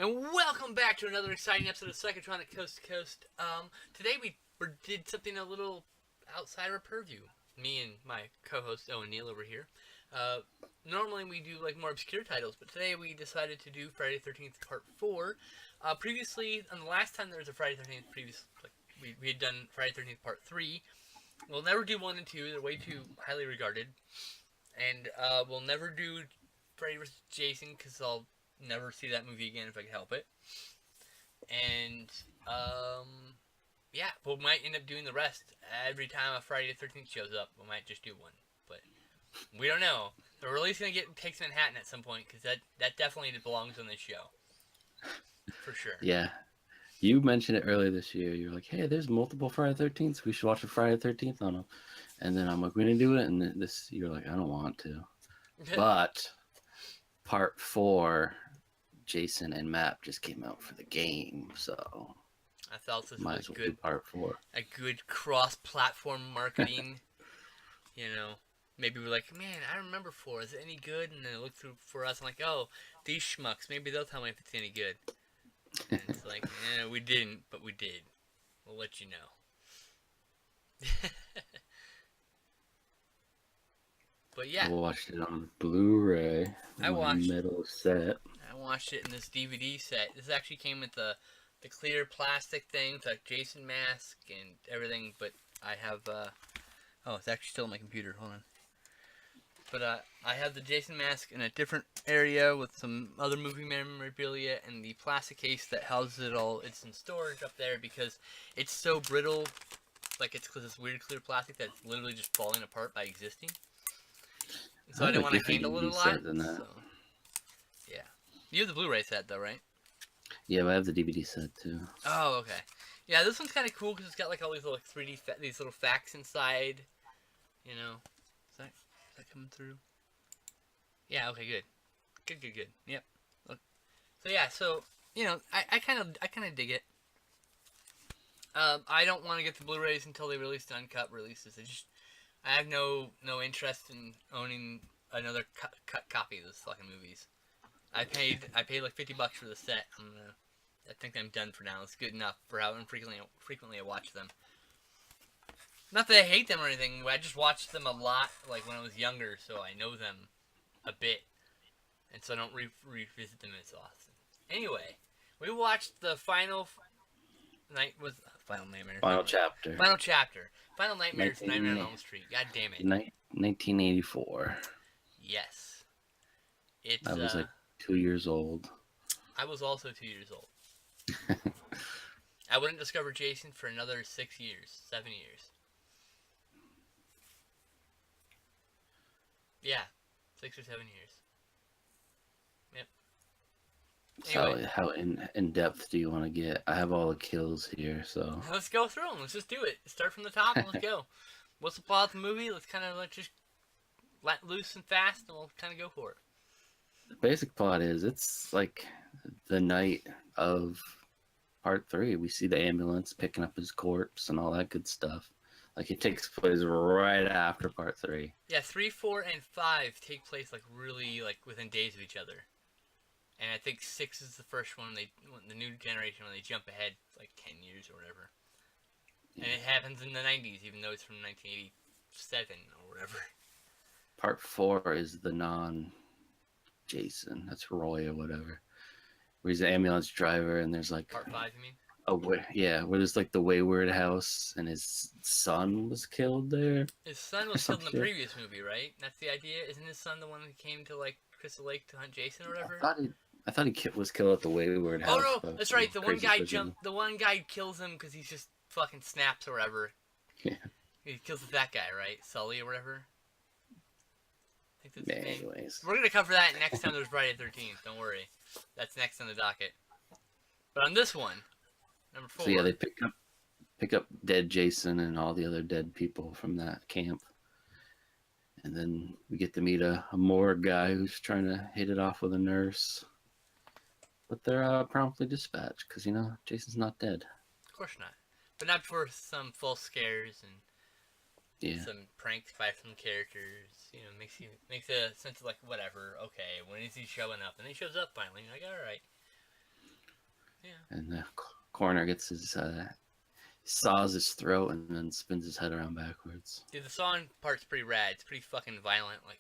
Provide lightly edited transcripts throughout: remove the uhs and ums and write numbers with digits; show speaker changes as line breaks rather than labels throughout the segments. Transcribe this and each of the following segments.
And welcome back to another exciting episode of Psychotronic Coast to Coast. Today we did something a little outside our purview. Me and my co-host Owen Neal over here. Uh, Normally we do like more obscure titles, but today we decided to do Friday the 13th Part 4. Previously, on the last time there was a Friday the 13th we had done Friday the 13th Part 3. We'll never do 1 and 2, they're way too highly regarded. And we'll never do Freddy vs. Jason because I'll never see that movie again if I can help it. And yeah, we might end up doing the rest every time a Friday the 13th shows up. We might just do one, but we don't know. They're releasing to get Takes Manhattan at some point because that definitely belongs on this show for sure.
Yeah. You mentioned it earlier this year. You were like, hey, there's multiple Friday 13th. We should watch a Friday 13th on them. And then I'm like, we're going to do it. And this, you're like, I don't want to. But part 4, Jason and Map just came out for the game. So
I felt this
might
was
as well
good.
do part 4.
A good cross-platform marketing. Maybe we're like, man, I remember 4. Is it any good? And then I look through for us. I'm like, oh, these schmucks. Maybe they'll tell me if it's any good. And it's like, we didn't, but we did. We'll let you know. But yeah,
I watched it on Blu-ray.
I watched
metal set.
I watched it in this DVD set. This actually came with the clear plastic thing, with a Jason mask and everything. But I have oh, it's actually still on my computer. Hold on. But I have the Jason mask in a different area with some other movie memorabilia, and the plastic case that houses it all. It's in storage up there because it's so brittle, like it's because it's weird clear plastic that's literally just falling apart by existing. So I didn't want to handle it a lot. So, yeah, you have the Blu-ray set though, right?
Yeah, but I have the DVD set too.
Oh, okay. Yeah, this one's kind of cool because it's got like all these little 3D these little facts inside. You know, is that coming through? Yeah. Okay. Good. Good. Yep. So yeah. So I kind of dig it. I don't want to get the Blu-rays until they release the uncut releases. I have no interest in owning another cut copy of those fucking movies. I paid like $50 for the set. I think I'm done for now. It's good enough for how frequently I watch them. Not that I hate them or anything. I just watched them a lot, like when I was younger, so I know them a bit, and so I don't revisit them as often. Anyway, we watched the Final Nightmare.
Final chapter.
Final Nightmares, Nightmare on Elm Street. God damn it.
1984.
Yes. It's.
I was like 2 years old.
I was also 2 years old. I wouldn't discover Jason for another 7 years. Yeah, 6 or 7 years. Yep. Anyway,
How in depth do you want to get? I have all the kills here, so
let's go through them. Let's just do it. Start from the top and let's go. What's the plot of the movie? Let's kind of just let loose and fast, and we'll kind of go for it.
the basic plot is it's like the night of part 3. We see the ambulance picking up his corpse and all that good stuff. Like it takes place right after part 3.
Yeah, 3, 4, and 5 take place like really like within days of each other. And I think 6 is the first one. The new generation, when they jump ahead like 10 years or whatever. Yeah. And it happens in the 90s, even though it's from 1987 or whatever.
Part 4 is the non-Jason. That's Roy or whatever. Where he's an ambulance driver, and there's like
part 5, you mean?
Where there's like the Wayward house, and his son was killed there.
His son was killed in the previous movie, right? That's the idea. Isn't his son the one who came to like Crystal Lake to hunt Jason or whatever?
I thought he was killed at the Wayward house.
Oh no, that's right. The one guy kills him because he's just fucking snaps or whatever.
Yeah.
He kills that guy, right? Sully or whatever. I think that's his name.
Anyways,
we're gonna cover that next time there's Friday the 13th. Don't worry, that's next on the docket. But on this one, number 4.
So yeah, they pick up dead Jason and all the other dead people from that camp, and then we get to meet a morgue guy who's trying to hit it off with a nurse. But they're promptly dispatched because Jason's not dead.
Of course not, but not for some false scares and some pranks by some characters. Makes a sense of like whatever. Okay, when is he showing up? And he shows up finally. You're like, all right. Yeah.
And the coroner gets saws his throat and then spins his head around backwards.
Dude, the sawing part's pretty rad. It's pretty fucking violent, like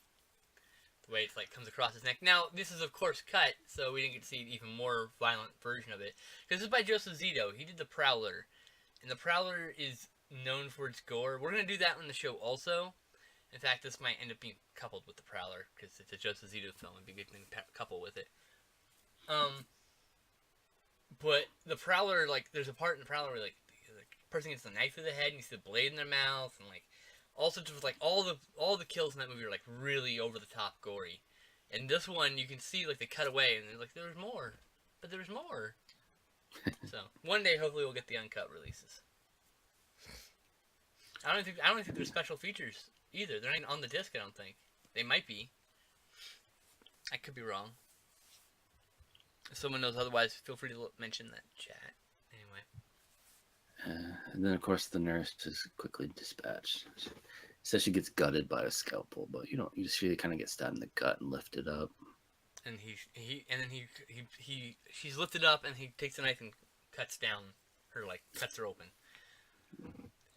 the way it like comes across his neck. Now, this is of course cut, so we didn't get to see an even more violent version of it. Because this is by Joseph Zito. He did The Prowler, and The Prowler is known for its gore. We're gonna do that on the show also. In fact, this might end up being coupled with The Prowler because it's a Joseph Zito film. It'd be a good thing to couple with it. But The Prowler, like, there's a part in The Prowler where like the person gets the knife to the head and you see the blade in their mouth, and like also just like all the kills in that movie are like really over the top gory. And this one you can see like they cut away and they're like there's more, but there's more. So one day hopefully we'll get the uncut releases. I don't think there's special features either. They're not even on the disc. I don't think they might be. I could be wrong. If someone knows otherwise, feel free to mention that chat. Anyway.
And then, of course, the nurse is quickly dispatched. She says she gets gutted by a scalpel, but you just really kind of get stabbed in the gut and lifted up.
And she's lifted up, and he takes a knife and cuts her open.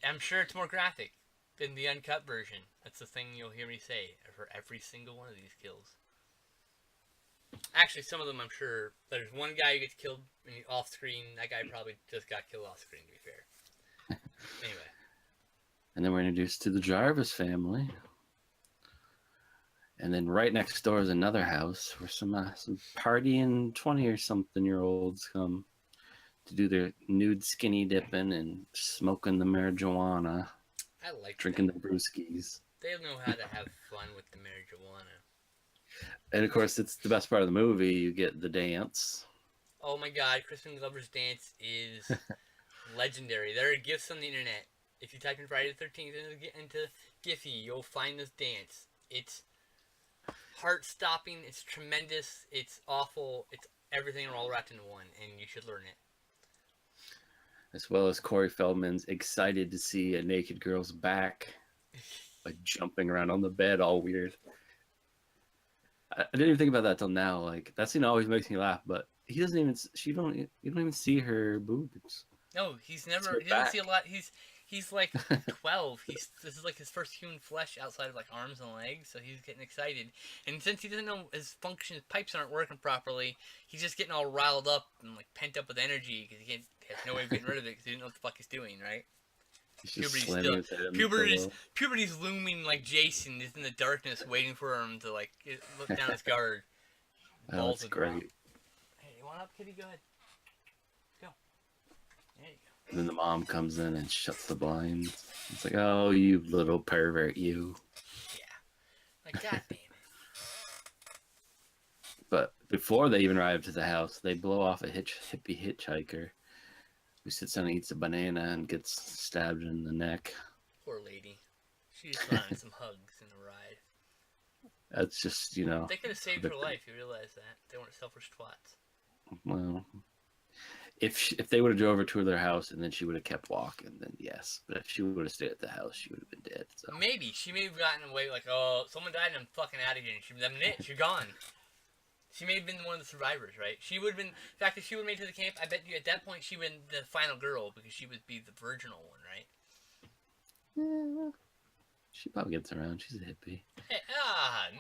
I'm sure it's more graphic than the uncut version. That's the thing you'll hear me say for every single one of these kills. Actually, some of them I'm sure. There's one guy who gets killed off screen. That guy probably just got killed off screen, to be fair. Anyway.
And then we're introduced to the Jarvis family. And then right next door is another house where some partying 20 or something year olds come to do their nude skinny dipping and smoking the marijuana.
I like
drinking the brewskis.
They know how to have fun with the marijuana.
And of course, it's the best part of the movie. You get the dance.
Oh my God, Crispin Glover's dance is legendary. There are GIFs on the internet. If you type in Friday the 13th into Giphy, you'll find this dance. It's heart-stopping. It's tremendous. It's awful. It's everything all wrapped into one, and you should learn it.
As well as Corey Feldman's excited to see a naked girl's back, like jumping around on the bed, all weird. I didn't even think about that till now. Like that scene always makes me laugh, but he doesn't even. You don't even see her boobs.
No, he's never. He doesn't see a lot. He's like 12. This is like his first human flesh outside of like arms and legs, so he's getting excited. And since he doesn't know his pipes aren't working properly, he's just getting all riled up and like pent up with energy because he has no way of getting rid of it because he didn't know what the fuck he's doing, right? Puberty's looming like Jason is in the darkness, waiting for him to like look down his guard.
Oh, that's great.
Hey, you want up, kitty? Go ahead. Go. There you go.
And then the mom comes in and shuts the blinds. It's like, oh, you little pervert, you.
Yeah. Like, God damn it.
But before they even arrive to the house, they blow off a hippie hitchhiker who sits down and eats a banana and gets stabbed in the neck.
Poor lady. She just wanted some hugs in the ride.
That's just,
They could have saved her life, you realize that. They weren't selfish twats.
Well, if they would have drove her to their house and then she would have kept walking, then yes. But if she would have stayed at the house, she would have been dead. So
maybe. She may have gotten away like, oh, someone died and I'm fucking out of here. And she's gone. She may have been one of the survivors, right? She would have been... In fact, if she would have made it to the camp, I bet you at that point she would have been the final girl because she would be the virginal one, right?
yeah, she probably gets around. She's a hippie.
Hey,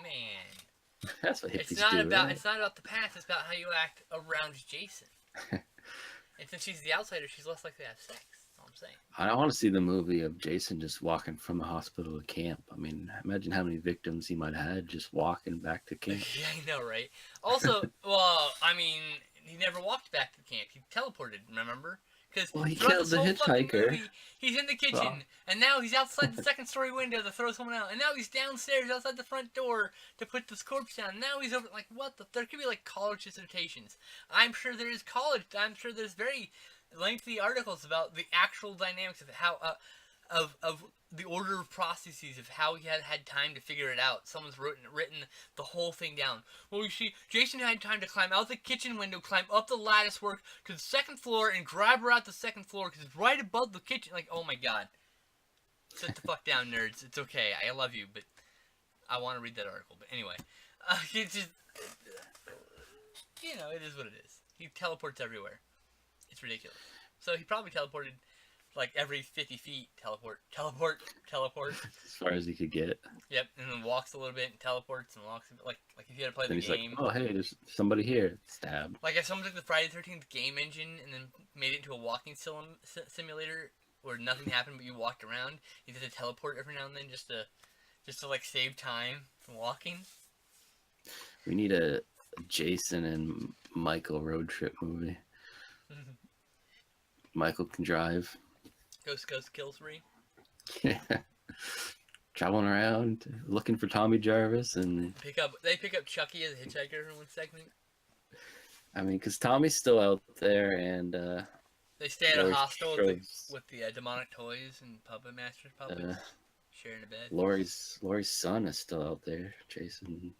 man.
That's what hippies
It's not
do.
about.
Right?
It's not about the past. It's about how you act around Jason. And since she's the outsider, she's less likely to have sex. That's all I'm saying.
I want to see the movie of Jason just walking from the hospital to camp. I mean, imagine how many victims he might have had just walking back to camp.
Yeah, I know, right? Also, well, I mean, he never walked back to camp. He teleported, remember? Because
he killed the hitchhiker.
Movie, he's in the kitchen, and now he's outside the second-story window to throw someone out, and now he's downstairs outside the front door to put this corpse down. Now he's over, like, what the? There could be, like, college dissertations. I'm sure there is college. I'm sure there's very lengthy articles about the actual dynamics of how, of the order of processes of how he had time to figure it out. Someone's written the whole thing down. Well, you see, Jason had time to climb out the kitchen window, climb up the lattice work to the second floor, and grab her out the second floor because it's right above the kitchen. Like, oh my God. Sit the fuck down, nerds. It's okay. I love you, but I want to read that article. But anyway, it's just, it is what it is. He teleports everywhere. It's ridiculous. So he probably teleported like every 50 feet. Teleport.
As far as he could get.
Yep, and then walks a little bit and teleports and walks a bit, like if you had to play
Then
the
he's
game.
like, oh, hey, there's somebody here. Stab.
Like if someone took the Friday the 13th game engine and then made it into a walking simulator where nothing happened but you walked around, you had to teleport every now and then just to like save time from walking.
We need a Jason and Michael road trip movie. Michael can drive.
Ghost Kill 3.
Yeah. Traveling around looking for Tommy Jarvis and
They pick up Chucky as a hitchhiker in one segment.
I mean, because Tommy's still out there, and
they stay at a hostel with the demonic toys and puppet masters puppets sharing a bed.
Laurie's son is still out there, Jason,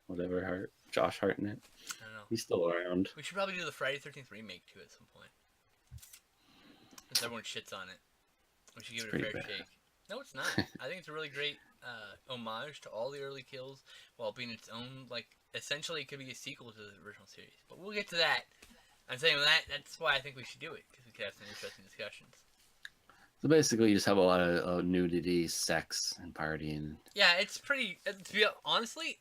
whatever Josh Hartnett.
I don't know.
He's still around.
We should probably do the Friday 13th remake too at some point. Since everyone shits on it, we should give it a fair shake. No, it's not. I think it's a really great homage to all the early kills, while being its own, like, essentially it could be a sequel to the original series. But we'll get to that. I'm saying that's why I think we should do it, because we could have some interesting discussions.
So basically, you just have a lot of nudity, sex, and partying.
Yeah, it's pretty. To be honestly,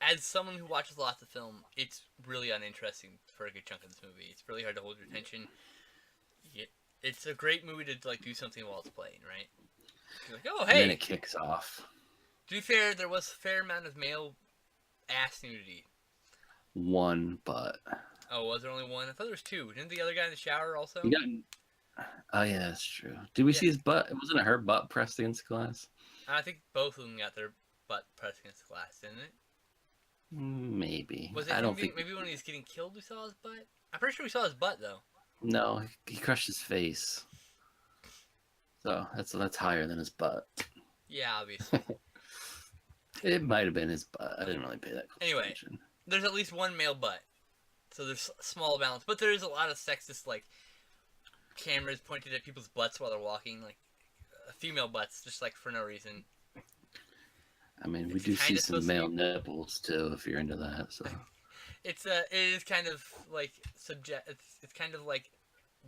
as someone who watches lots of film, it's really uninteresting for a good chunk of this movie. It's really hard to hold your attention. It's a great movie to like do something while it's playing, right? You're like, oh hey.
And then it kicks off.
To be fair, there was a fair amount of male ass nudity.
One butt.
Oh, was there only one? I thought there was two. Didn't the other guy in the shower also?
Oh yeah, that's true. Did we see his butt? Wasn't it her butt pressed against glass?
I think both of them got their butt pressed against the glass, didn't it?
Maybe.
Was it
I don't think.
Maybe when he was getting killed, we saw his butt. I'm pretty sure we saw his butt though.
No, he crushed his face. So that's higher than his butt.
Yeah, obviously.
It might have been his butt. I didn't really pay that close attention.
There's at least one male butt, so there's small balance. But there is a lot of sexist like cameras pointed at people's butts while they're walking, like female butts, just like for no reason.
I mean, we do see some male nipples too, if you're into that. So
it is kind of like It's kind of like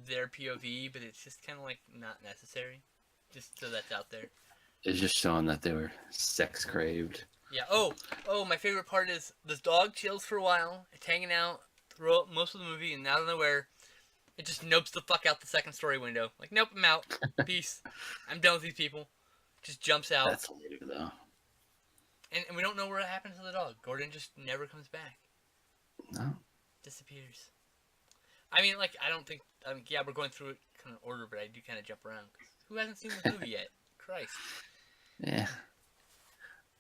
their POV, but it's just kind of like not necessary. Just so that's out there.
It's just showing that they were sex craved.
Yeah. Oh, my favorite part is this dog chills for a while. It's hanging out throughout most of the movie, and out of nowhere, it just nopes the fuck out the second story window. Like, nope, I'm out. Peace. I'm done with these people. Just jumps out.
That's later though.
And we don't know what happened to the dog. Gordon just never comes back.
No.
Disappears. I mean, like, yeah, we're going through it kind of order, but I do kind of jump around. Who hasn't seen the movie yet? Christ.
Yeah.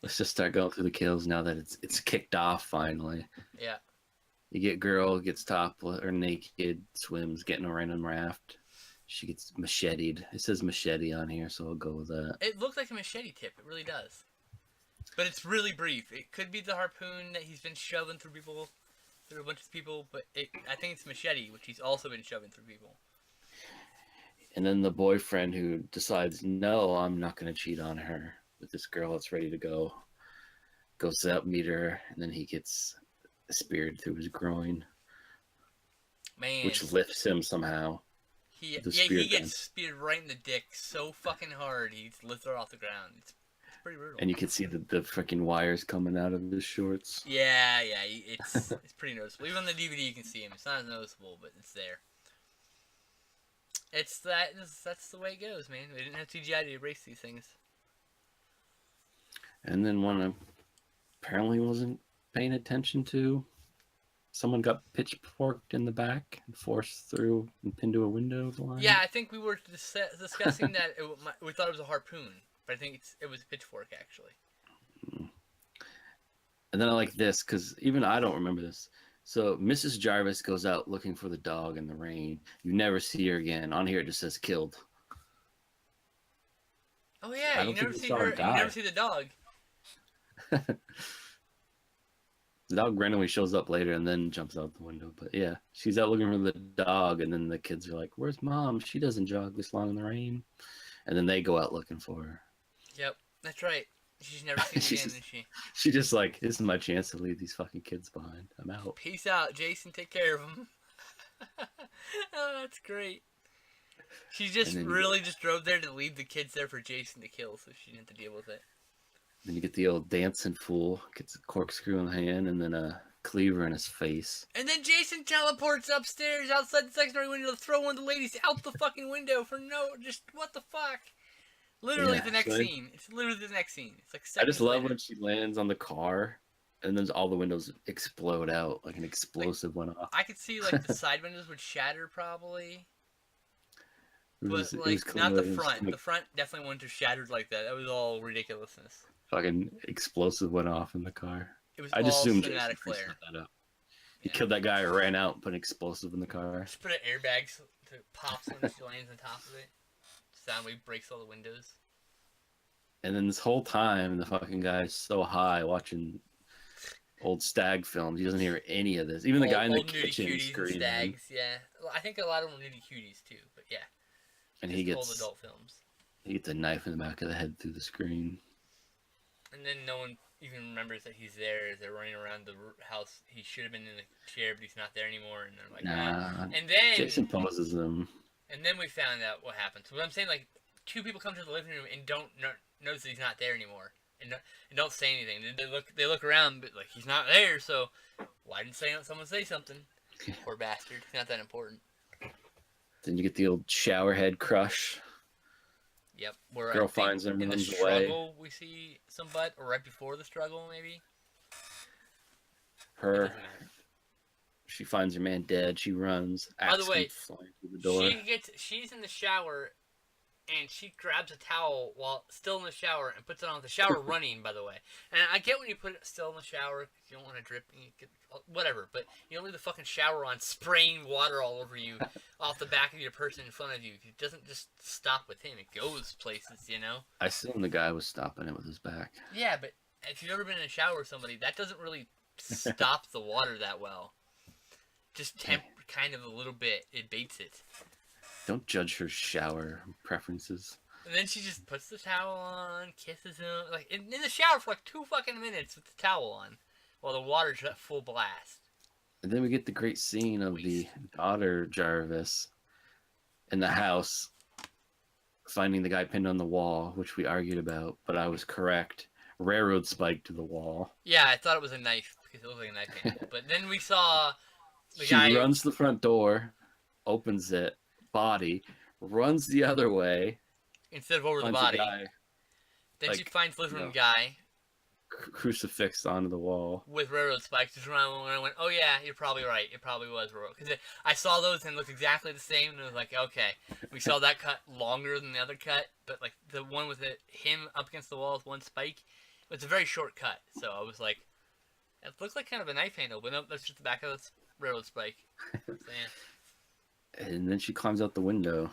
Let's just start going through the kills now that it's kicked off finally.
Yeah.
You get girl, gets topless or naked, swims, getting a random raft. She gets macheted. It says machete on here, so I'll go with that.
It looks like a machete tip. It really does. But it's really brief. It could be the harpoon that he's been shoving through a bunch of people, but I think it's machete, which he's also been shoving through people.
And then the boyfriend who decides, no, I'm not going to cheat on her with this girl that's ready to go, goes up, meet her, and then he gets speared through his groin.
Man.
Which lifts him somehow.
He gets speared right in the dick so fucking hard, he lifts her off the ground. It's pretty brutal.
And you can see the freaking wires coming out of his shorts.
Yeah, it's pretty noticeable. Even on the DVD you can see him. It's not as noticeable, but it's there. That's the way it goes, man. They didn't have CGI to erase these things.
And then one apparently wasn't paying attention to. Someone got pitchforked in the back and forced through and pinned to a window blind.
Yeah, I think we were discussing that we thought it was a harpoon, but I think it was a pitchfork actually.
And then I like this because even I don't remember this. So Mrs. Jarvis goes out looking for the dog in the rain. You never see her again. On here it just says killed.
Oh yeah, you never see her. You never see the dog.
The dog randomly shows up later and then jumps out the window. But yeah, she's out looking for the dog, and then the kids are like, "Where's Mom? She doesn't jog this long in the rain." And then they go out looking for her.
Yep, that's right. She's never seen again, is she?
She just like, this is my chance to leave these fucking kids behind. I'm out.
Peace out, Jason. Take care of them. Oh, that's great. She just
And then
really just drove there to leave the kids there for Jason to kill, so she didn't have to deal with it.
then you get the old dancing fool, gets a corkscrew in the hand, and then a cleaver in his face.
And then Jason teleports upstairs outside the second story window to throw one of the ladies out the fucking window for just what the fuck? Literally
Yeah,
the next
so
scene. It's literally the next scene. It's like
I
seconds
just love
later.
when she lands on the car, and then all the windows explode out, like an explosive went off.
I could see like the side windows would shatter probably.
It
But
was, it was
like not the
clearly
front.
like
The front definitely wouldn't have shattered like that. That was all ridiculousness.
fucking explosive went off in the car.
It was
I just
all
assumed Jason
cinematic
Priest
flair.
set that up. He
Yeah.
killed that guy, ran out, and put an explosive in the car.
Just put an airbag so it pops when she lands on top of it. Sound wave breaks all the windows.
And then this whole time, the fucking guy's so high watching old stag films. He doesn't hear any of this. Even the guy in the
Old nudie
kitchen
cuties and
screaming.
stags, yeah. Well, I think a lot of them were nudie cuties too, but yeah.
And
Just
he
old
gets
adult films.
a knife in the back of the head through the screen.
And then no one even remembers that he's there as they're running around the house. He should have been in the chair, but he's not there anymore. And they're like,
Nah.
And then
Jason poses him.
And then we found out what happened. So what I'm saying, like, two people come to the living room and don't notice that he's not there anymore, and don't say anything. They look around, but like he's not there. So why didn't someone say something? Poor bastard. He's not that important.
Then you get the old shower head crush.
Yep. Where
Girl
I think
finds him,
in the
runs away.
struggle we see some butt, or right before the struggle maybe.
Her. She finds her man dead. She runs.
By the way,
flying through the door.
She's in the shower, and she grabs a towel while still in the shower and puts it on. The shower running, by the way. And I get when you put it still in the shower because you don't want to drip and you get whatever. But you don't leave the fucking shower on, spraying water all over you off the back of your person in front of you. It doesn't just stop with him. It goes places, you know.
I assume the guy was stopping it with his back.
Yeah, but if you've ever been in a shower with somebody, that doesn't really stop the water that well. Just kind of a little bit. It baits it.
Don't judge her shower preferences.
And then she just puts the towel on, kisses him, like in the shower for like 2 fucking minutes with the towel on, while the water's at full blast.
And then we get the great scene of the daughter Jarvis in the house finding the guy pinned on the wall, which we argued about, but I was correct. Railroad spike to the wall.
Yeah, I thought it was a knife because it looked like a knife handle. But then we saw the
She
guy
runs to the front door, opens it, body, runs the other way.
instead of over the
finds
body.
guy,
Then she
like,
finds living room
no.
guy
crucifixed onto the wall.
with railroad spikes. Just around when I went, oh yeah, you're probably right. It probably was railroad because I saw those and it looked exactly the same, and I was like, okay, we saw that cut longer than the other cut, but like the one with him up against the wall with one spike, it was a very short cut. So I was like, it looks like kind of a knife handle, but nope, that's just the back of the railroad spike. So, yeah.
And then she climbs out the window.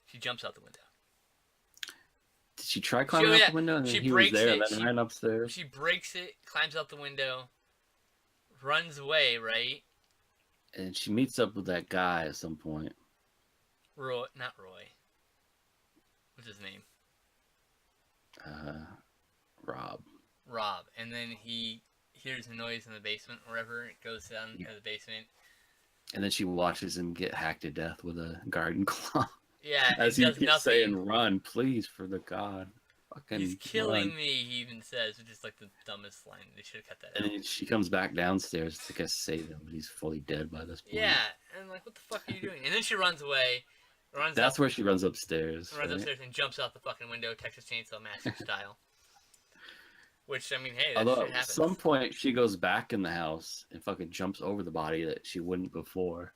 She jumps out the window.
Did she try climbing out the window and then
she
he was
breaks
there
it.
and then ran upstairs?
She breaks it, climbs out the window, runs away, right?
And she meets up with that guy at some point.
Roy, not Roy. What's his name?
Rob.
Rob. And then he hears a noise in the basement, wherever it goes down to the basement.
And then she watches him get hacked to death with a garden claw.
Yeah,
As
he
he
does
keeps
nothing.
saying, "Run, please, for the God." Fucking
He's killing
run.
me, he even says, which is like the dumbest line. They should have cut that
And
out.
then she comes back downstairs to guess save him, but he's fully dead by this point.
Yeah, and like, what the fuck are you doing? And then she runs away.
That's where she runs upstairs.
Runs
right?
upstairs and jumps out the fucking window, Texas Chainsaw Massacre style. Which, I mean, hey, that
Although
shit
at
happens.
some point she goes back in the house and fucking jumps over the body that she wouldn't before.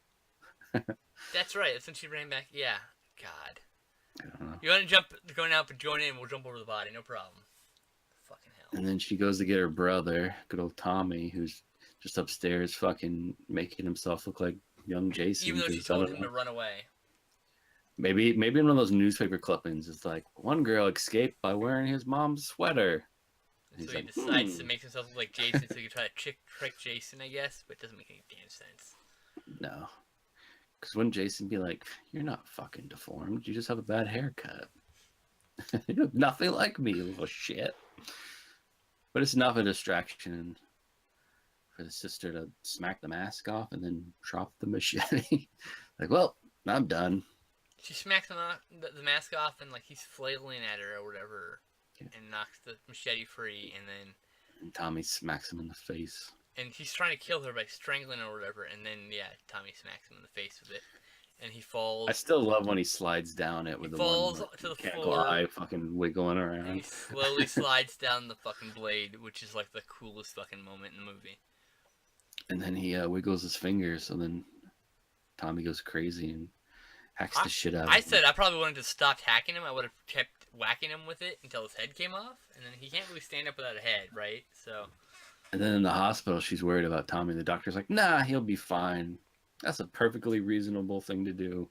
That's right. That's when she ran back. Yeah. God.
I don't know.
You want to jump, going out, but join in, we'll jump over the body. No problem. Fucking hell.
And then she goes to get her brother, good old Tommy, who's just upstairs fucking making himself look like young Jason.
Even though she
'cause I
told
don't
him
know.
to run away.
Maybe in one of those newspaper clippings, it's like, one girl escaped by wearing his mom's sweater.
So
He's
he
like,
decides to make himself look like Jason so he can try to trick Jason, I guess. But it doesn't make any damn sense.
No. Because wouldn't Jason be like, you're not fucking deformed. You just have a bad haircut. You look nothing like me, you little shit. But it's enough of a distraction for the sister to smack the mask off and then drop the machete. Like, well, I'm done.
She smacks the mask off, and like he's flailing at her or whatever,
Yeah.
and knocks the machete free, and then
And Tommy smacks him in the face.
and he's trying to kill her by strangling her or whatever, and then Tommy smacks him in the face with it, and he falls.
I still love when he slides down it with
He
the
falls
one
to the
can't
floor.
glide, fucking wiggling
And he
around.
slowly slides down the fucking blade, which is like the coolest fucking moment in the movie.
And then he wiggles his fingers, so then Tommy goes crazy and hacks the shit out of him.
I said I probably wouldn't have stopped hacking him. I would have kept whacking him with it until his head came off, and then he can't really stand up without a head, right? So.
And then in the hospital, she's worried about Tommy. The doctor's like, nah, he'll be fine. That's a perfectly reasonable thing to do.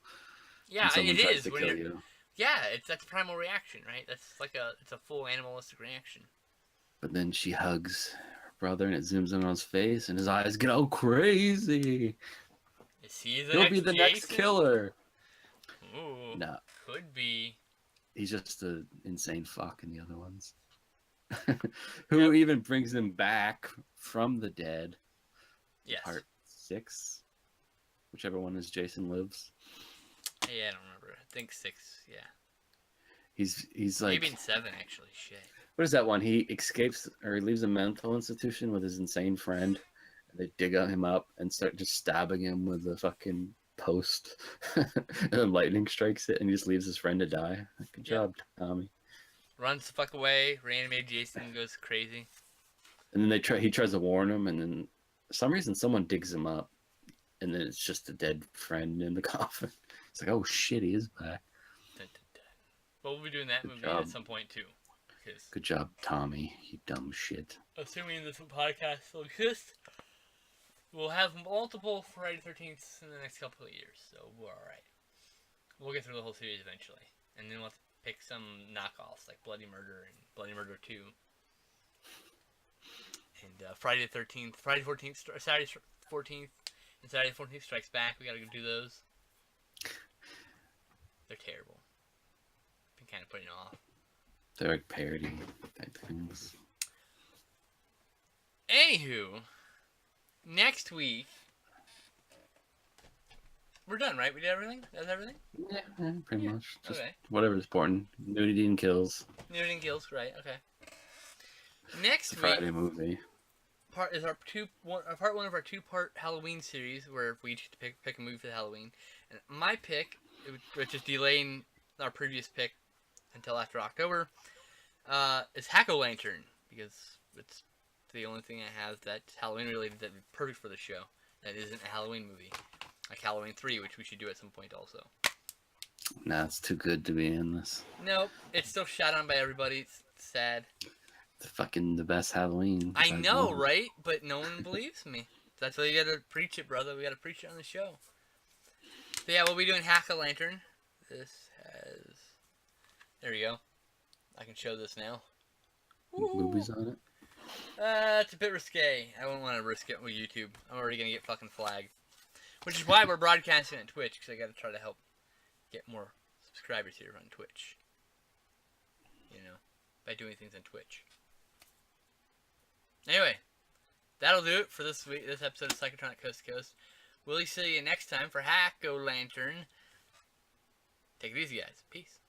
Yeah,
when someone
it
tries
is.
to
When
kill
you're,
you.
yeah, that's a primal reaction, right? That's like it's a full animalistic reaction.
But then she hugs her brother, and it zooms in on his face, and his eyes get all crazy.
Is he
He'll be the next killer.
Ooh,
No,
could be.
he's just an insane fuck in the other ones. Who even brings him back from the dead.
Yes.
Part 6, whichever one is Jason Lives.
Yeah, I don't remember. I think 6. Yeah.
He's like,
Maybe in 7 actually. Shit.
what is that one? He escapes or he leaves a mental institution with his insane friend. And they dig him up and start just stabbing him with a fucking post. And then lightning strikes it, and he just leaves his friend to die. Good job, Tommy.
Runs the fuck away. Reanimated Jason goes crazy.
And then he tries to warn him, and then for some reason someone digs him up, and then it's just a dead friend in the coffin. It's like, oh shit, he is back.
Dun, dun, dun. But we'll be doing that movie
job.
at some point too.
Good job, Tommy. You dumb shit.
Assuming this podcast still exists, we'll have multiple Friday the 13th in the next couple of years, so we're alright. We'll get through the whole series eventually. And then we'll have to pick some knockoffs like Bloody Murder and Bloody Murder 2. And Friday the 13th, Friday 14th, Saturday 14th, and Saturday 14th Strikes Back. We gotta go do those. They're terrible. Been kind of putting it off.
They're like parody type things.
Anywho, next week we're done, right? We did everything? That's everything?
Yeah, pretty much. Just
Okay.
whatever's important. Nudity and kills.
Nudity and Kills, right? Okay. Next
It's a
week
Friday movie.
part is our part one of our 2-part Halloween series, where we each get to pick a movie for the Halloween. And my pick, which is delaying our previous pick until after October, is Hack-O-Lantern, because it's the only thing I have that's Halloween related that'd be perfect for the show. That isn't a Halloween movie, like Halloween 3, which we should do at some point also.
Nah, it's too good to be in this.
Nope, it's still shot on by everybody. It's sad.
It's fucking the best Halloween.
I
besides
know,
one.
right? But no one believes me. That's why you gotta preach it, brother. We gotta preach it on the show. So yeah, we'll be doing Hack-O-Lantern. This has... There we go. I can show this now.
Movies on it.
It's a bit risque. I wouldn't want to risk it with YouTube. I'm already gonna get fucking flagged. Which is why we're broadcasting on Twitch, because I gotta try to help get more subscribers here on Twitch. You know, by doing things on Twitch. Anyway, that'll do it for this week. This episode of Psychotronic Coast to Coast. We'll see you next time for Hack-O-Lantern. Take it easy, guys. Peace.